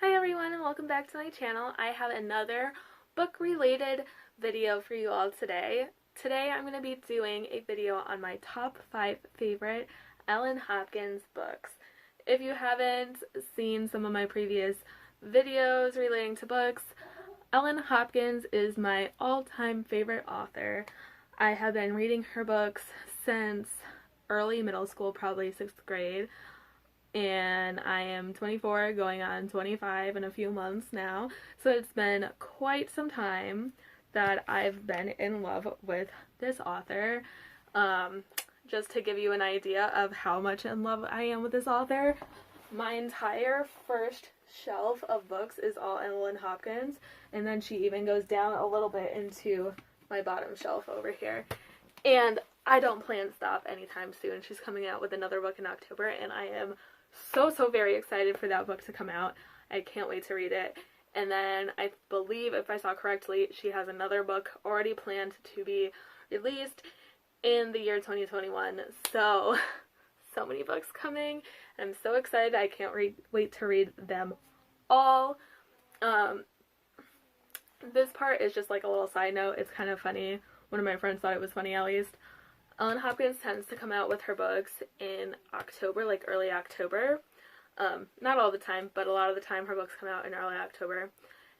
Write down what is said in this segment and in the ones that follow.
Hi everyone and welcome back to my channel. I have another book related video for you all today. Today I'm going to be doing a video on my top 5 favorite Ellen Hopkins books. If you haven't seen some of my previous videos relating to books, Ellen Hopkins is my all-time favorite author. I have been reading her books since early middle school, probably 6th grade. And I am 24 going on 25 in a few months now, so it's been quite some time that I've been in love with this author. Just to give you an idea of how much in love I am with this author, my entire first shelf of books is all Ellen Hopkins, and then she even goes down a little bit into my bottom shelf over here. And I don't plan to stop anytime soon. She's coming out with another book in October, and I am so very excited for that book to come out. I can't wait to read it. And then I believe, if I saw correctly, she has another book already planned to be released in the year 2021. So many books coming. I'm so excited. I can't wait to read them all. This part is just like a little side note. It's kind of funny. One of my friends thought it was funny, at least. Ellen Hopkins tends to come out with her books in October, like early October. Not all the time, but a lot of the time her books come out in early October.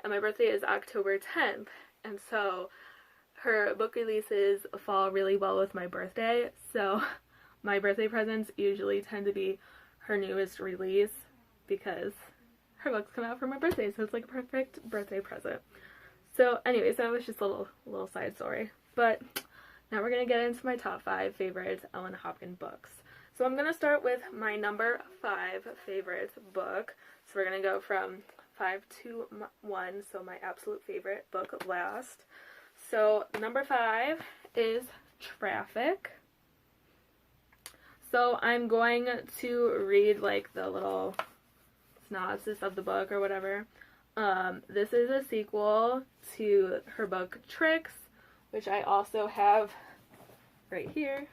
And my birthday is October 10th, and so her book releases fall really well with my birthday. So my birthday presents usually tend to be her newest release because her books come out for my birthday, so it's like a perfect birthday present. So anyways, that was just a little side story. But now we're going to get into my top 5 favorite Ellen Hopkins books. So I'm going to start with my number 5 favorite book. So we're going to go from 5 to 1, so my absolute favorite book last. So number 5 is Traffic. So I'm going to read like the little synopsis of the book or whatever. This is a sequel to her book Tricks, which I also have right here.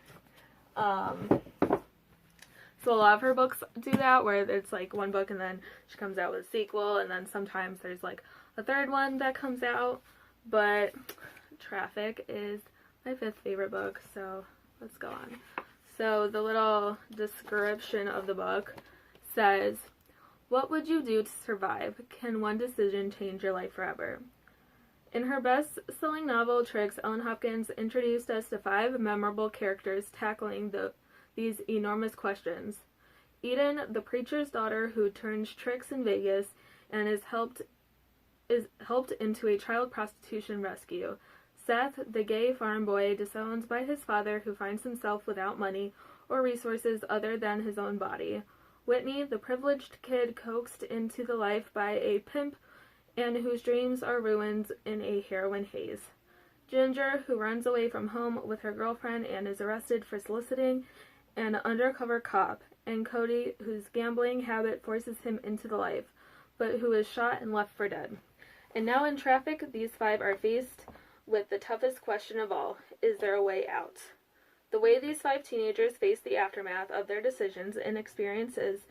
So a lot of her books do that, where it's like one book and then she comes out with a sequel, and then sometimes there's like a third one that comes out. But Traffic is my 5th favorite book, so let's go on. So the little description of the book says, "What would you do to survive? Can one decision change your life forever?" In her best-selling novel, Tricks, Ellen Hopkins introduced us to 5 memorable characters tackling these enormous questions. Eden, the preacher's daughter who turns tricks in Vegas and is helped into a child prostitution rescue. Seth, the gay farm boy disowned by his father who finds himself without money or resources other than his own body. Whitney, the privileged kid coaxed into the life by a pimp and whose dreams are ruined in a heroin haze. Ginger, who runs away from home with her girlfriend and is arrested for soliciting an undercover cop, and Cody, whose gambling habit forces him into the life, but who is shot and left for dead. And now in Traffic, these 5 are faced with the toughest question of all: is there a way out? The way these 5 teenagers face the aftermath of their decisions and experiences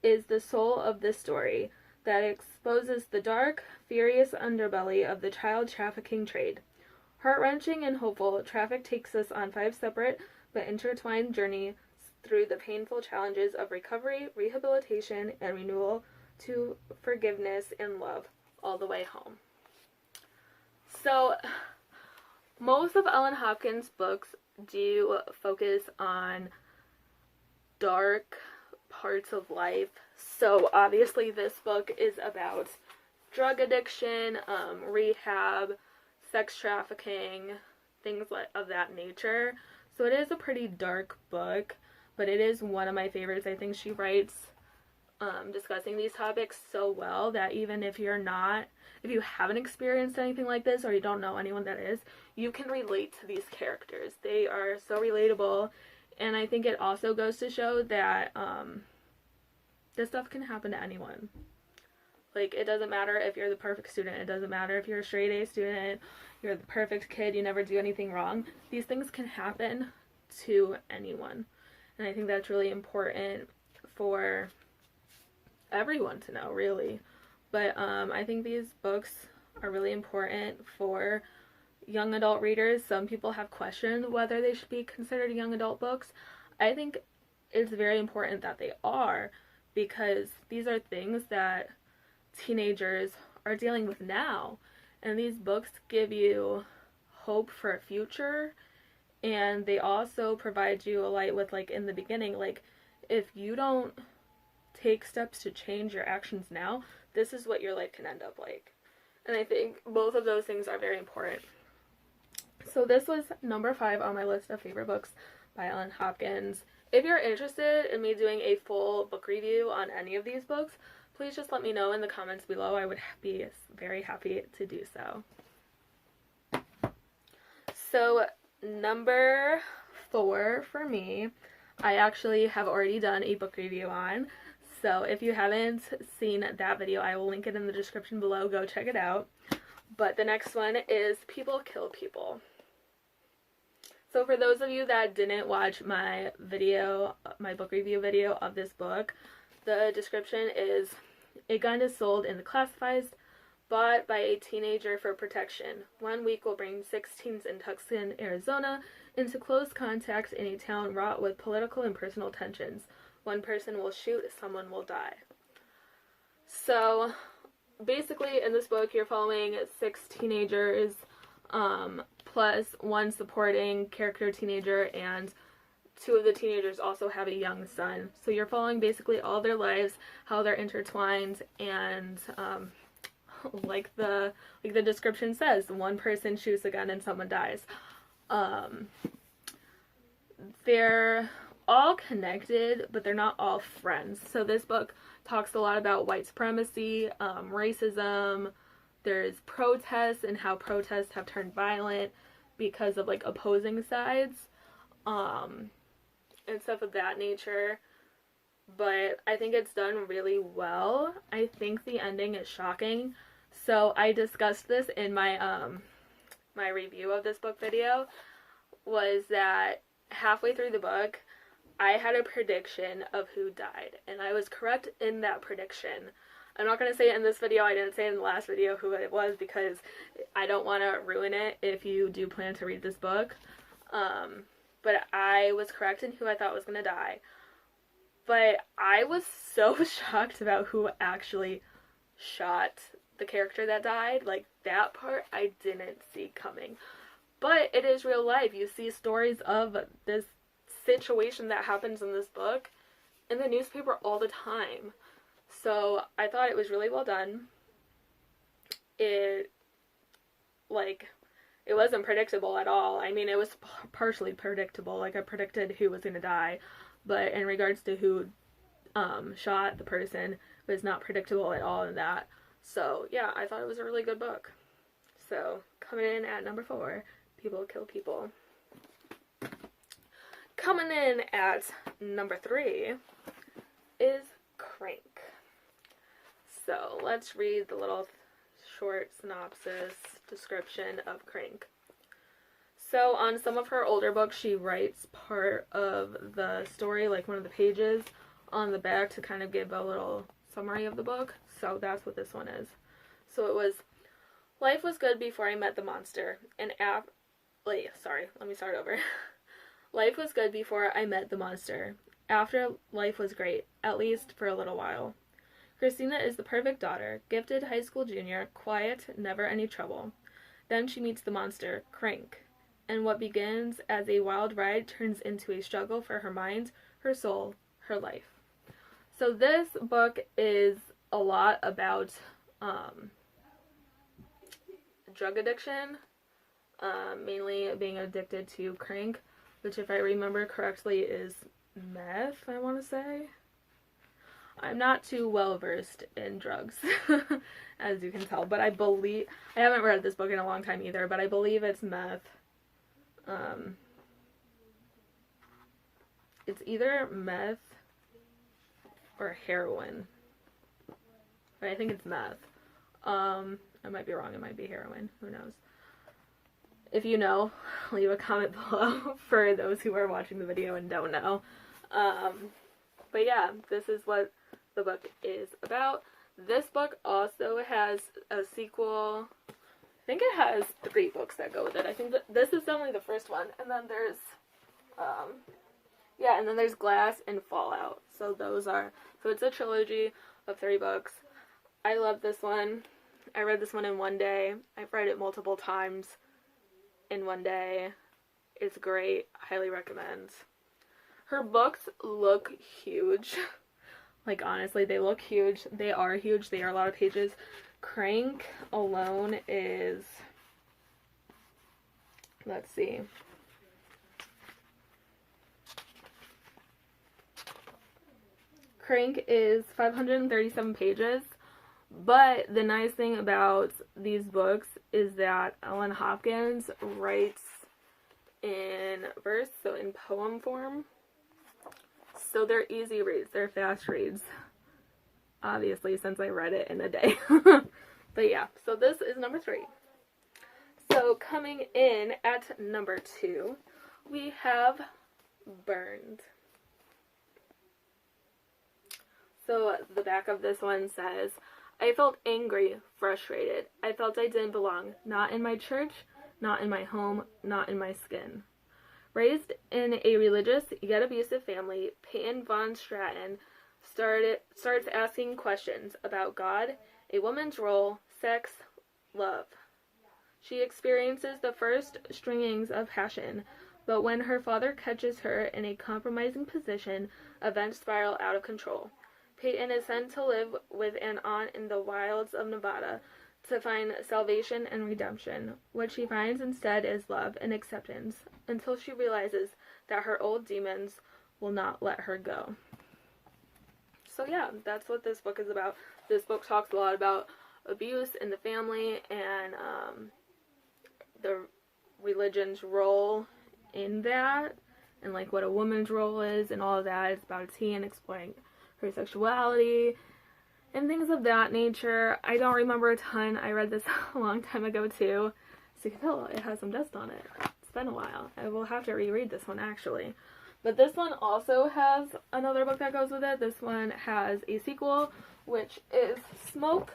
is the soul of this story that exposes the dark, furious underbelly of the child trafficking trade. Heart-wrenching and hopeful, Traffic takes us on 5 separate but intertwined journeys through the painful challenges of recovery, rehabilitation, and renewal to forgiveness and love all the way home. So, most of Ellen Hopkins' books do focus on dark parts of life. So obviously this book is about drug addiction, rehab, sex trafficking, things of that nature. So it is a pretty dark book, but it is one of my favorites. I think she writes discussing these topics so well that even if you haven't experienced anything like this or you don't know anyone that is, you can relate to these characters. They are so relatable, and I think it also goes to show that this stuff can happen to anyone. Like, it doesn't matter if you're the perfect student. It doesn't matter if you're a straight A student. You're the perfect kid. You never do anything wrong. These things can happen to anyone. And I think that's really important for everyone to know, really. but I think these books are really important for young adult readers. Some people have questioned whether they should be considered young adult books. I think it's very important that they are, because these are things that teenagers are dealing with now, and these books give you hope for a future, and they also provide you a light with, like, in the beginning, like, if you don't take steps to change your actions now, this is what your life can end up like. And I think both of those things are very important. So this was number 5 on my list of favorite books by Ellen Hopkins. If you're interested in me doing a full book review on any of these books, please just let me know in the comments below. I would be very happy to do so. So number 4 for me, I actually have already done a book review on. So if you haven't seen that video, I will link it in the description below. Go check it out. But the next one is People Kill People. So for those of you that didn't watch my video, my book review video of this book, the description is: a gun is sold in the classifieds, bought by a teenager for protection. 1 week will bring 6 teens in Tucson, Arizona, into close contact in a town wrought with political and personal tensions. 1 person will shoot, someone will die. So basically in this book you're following 6 teenagers, plus 1 supporting character teenager, and 2 of the teenagers also have a young son. So you're following basically all their lives, how they're intertwined, and like the description says, 1 person shoots a gun and someone dies. They're all connected, but they're not all friends. So this book talks a lot about white supremacy, racism. There's protests and how protests have turned violent because of, like, opposing sides, and stuff of that nature. But I think it's done really well. I think the ending is shocking. So I discussed this in my my review of this book video, was that halfway through the book, I had a prediction of who died, and I was correct in that prediction. I'm not going to say it in this video. I didn't say in the last video who it was, because I don't want to ruin it if you do plan to read this book. But I was correct in who I thought was going to die. But I was so shocked about who actually shot the character that died. Like, that part I didn't see coming. But it is real life. You see stories of this situation that happens in this book in the newspaper all the time. So I thought it was really well done. It wasn't predictable at all. I mean, it was partially predictable. Like, I predicted who was going to die, but in regards to who shot the person, it was not predictable at all in that. So yeah, I thought it was a really good book. So coming in at number 4, People Kill People. Coming in at number 3 is Crank. So let's read the little short synopsis description of Crank. So on some of her older books, she writes part of the story, like one of the pages on the back, to kind of give a little summary of the book. So that's what this one is. So it was: life was good before I met the monster. Let me start over. Life was good before I met the monster. After, life was great, at least for a little while. Christina is the perfect daughter, gifted high school junior, quiet, never any trouble. Then she meets the monster, Crank, and what begins as a wild ride turns into a struggle for her mind, her soul, her life. So this book is a lot about drug addiction, mainly being addicted to Crank, which, if I remember correctly, is meth, I want to say. I'm not too well versed in drugs, as you can tell, but I haven't read this book in a long time either, but I believe it's meth. It's either meth or heroin, but I think it's meth. I might be wrong, it might be heroin, who knows. If you know, leave a comment below for those who are watching the video and don't know. But yeah, this is what the book is about. This book also has a sequel. I think it has 3 books that go with it. I think that this is only the first one, and then there's, and then there's Glass and Fallout. So it's a trilogy of 3 books. I love this one. I read this one in one day. I've read it multiple times in one day. It's great. Highly recommend. Her books look huge. Like, honestly, they look huge. They are huge. They are a lot of pages. Crank alone is, let's see. Crank is 537 pages. But the nice thing about these books is that Ellen Hopkins writes in verse, so in poem form. So they're easy reads. They're fast reads. Obviously, since I read it in a day. But yeah, so this is number 3. So coming in at number 2, we have Burned. So the back of this one says, I felt angry, frustrated. I felt I didn't belong. Not in my church, not in my home, not in my skin. Raised in a religious yet abusive family, Peyton Von Stratton starts asking questions about God, a woman's role, sex, love. She experiences the first stringings of passion, but when her father catches her in a compromising position, events spiral out of control. Peyton is sent to live with an aunt in the wilds of Nevada to find salvation and redemption. What she finds instead is love and acceptance, until she realizes that her old demons will not let her go. So yeah, that's what this book is about. This book talks a lot about abuse in the family and the religion's role in that, and like what a woman's role is and all of that. It's about a teen exploring her sexuality and things of that nature. I don't remember a ton. I read this a long time ago too, so you can tell it has some dust on it. It's been a while. I will have to reread this one actually. But this one also has another book that goes with it. This one has a sequel, which is Smoke.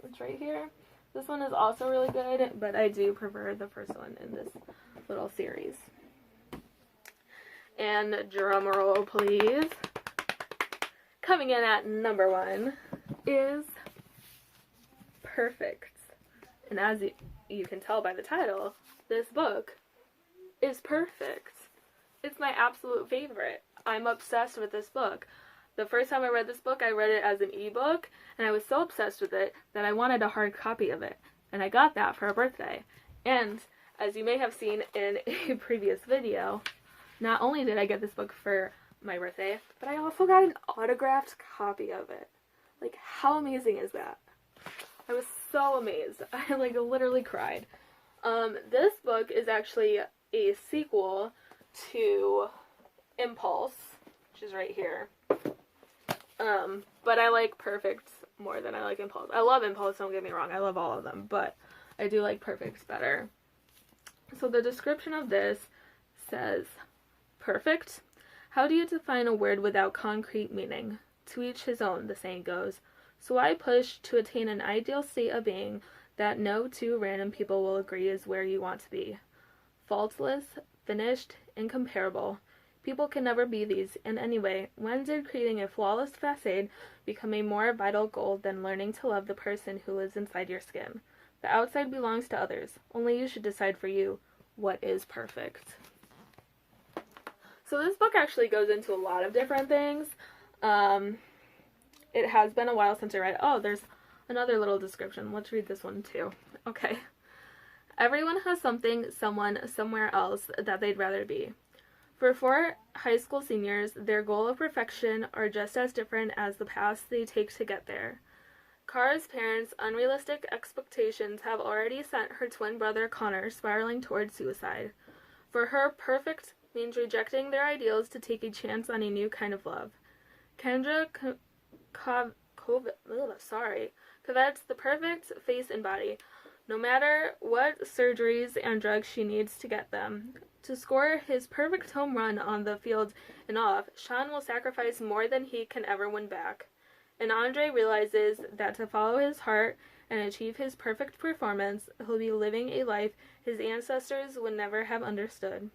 It's right here. This one is also really good, but I do prefer the first one in this little series. And drum roll, please. Coming in at number 1 is Perfect. And as you can tell by the title, this book is perfect. It's my absolute favorite. I'm obsessed with this book. The first time I read this book, I read it as an ebook, and I was so obsessed with it that I wanted a hard copy of it. And I got that for a birthday. And as you may have seen in a previous video, not only did I get this book for my birthday, but I also got an autographed copy of it. Like, how amazing is that? I was so amazed. I like literally cried. This book is actually a sequel to Impulse, which is right here. But I like Perfect more than I like Impulse. I love Impulse, don't get me wrong. I love all of them, but I do like Perfect better. So the description of this says, perfect. How do you define a word without concrete meaning? To each his own, the saying goes. So I push to attain an ideal state of being that no 2 random people will agree is where you want to be. Faultless, finished, incomparable. People can never be these, and anyway, when did creating a flawless facade become a more vital goal than learning to love the person who lives inside your skin? The outside belongs to others. Only you should decide for you what is perfect. So this book actually goes into a lot of different things. It has been a while since I read it. Oh, there's another little description. Let's read this one too. Okay. Everyone has something, someone, somewhere else that they'd rather be. For 4 high school seniors, their goal of perfection are just as different as the paths they take to get there. Kara's parents' unrealistic expectations have already sent her twin brother Connor spiraling towards suicide. For her, perfect means rejecting their ideals to take a chance on a new kind of love. Kendra covets the perfect face and body, no matter what surgeries and drugs she needs to get them. To score his perfect home run on the field and off, Sean will sacrifice more than he can ever win back. and Andre realizes that to follow his heart and achieve his perfect performance, he'll be living a life his ancestors would never have understood.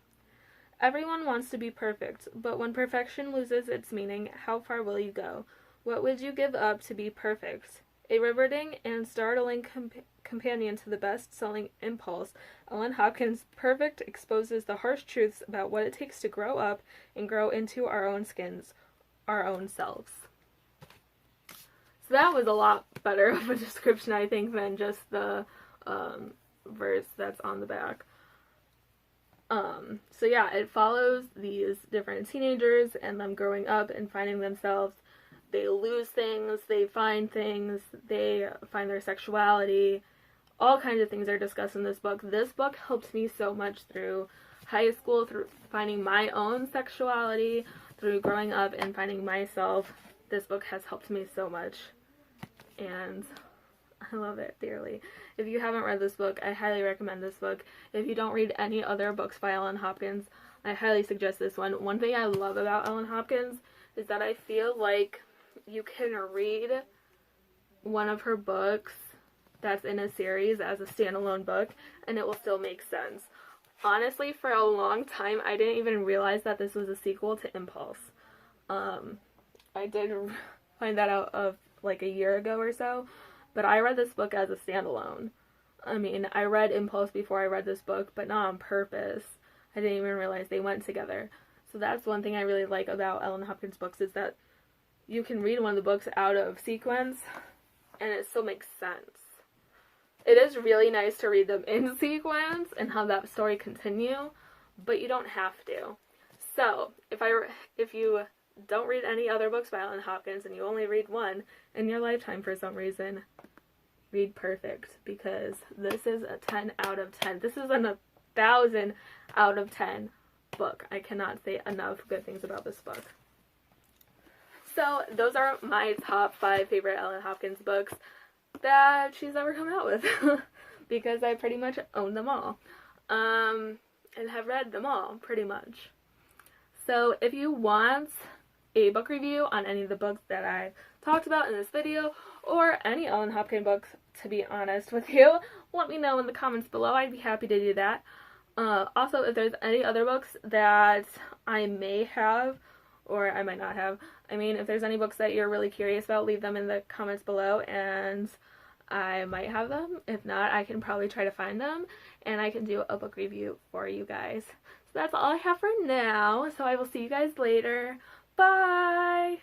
Everyone wants to be perfect, but when perfection loses its meaning, how far will you go? What would you give up to be perfect? A riveting and startling companion to the best-selling Impulse, Ellen Hopkins' Perfect exposes the harsh truths about what it takes to grow up and grow into our own skins, our own selves. So that was a lot better of a description, I think, than just the verse that's on the back. So yeah, it follows these different teenagers and them growing up and finding themselves. They lose things, they find their sexuality. All kinds of things are discussed in this book. This book helped me so much through high school, through finding my own sexuality, through growing up and finding myself. This book has helped me so much, and I love it dearly. If you haven't read this book, I highly recommend this book. If you don't read any other books by Ellen Hopkins, I highly suggest this one. One thing I love about Ellen Hopkins is that I feel like you can read one of her books that's in a series as a standalone book, and it will still make sense. Honestly, for a long time, I didn't even realize that this was a sequel to Impulse. I did find that out of like a year ago or so, but I read this book as a standalone. I mean, I read Impulse before I read this book, but not on purpose. I didn't even realize they went together. So that's one thing I really like about Ellen Hopkins' books, is that you can read one of the books out of sequence, and it still makes sense. It is really nice to read them in sequence and have that story continue, but you don't have to. So, if you don't read any other books by Ellen Hopkins and you only read one in your lifetime for some reason, read Perfect, because this is a 10 out of 10. This is a 1,000 out of 10 book. I cannot say enough good things about this book. So those are my top 5 favorite Ellen Hopkins books that she's ever come out with, because I pretty much own them all, and have read them all pretty much. So if you want a book review on any of the books that I talked about in this video, or any Ellen Hopkins books, to be honest with you, let me know in the comments below. I'd be happy to do that. Also, if there's any other books that I may have, or I might not have, I mean, if there's any books that you're really curious about, leave them in the comments below, and I might have them. If not, I can probably try to find them, and I can do a book review for you guys. So that's all I have for now, so I will see you guys later. Bye!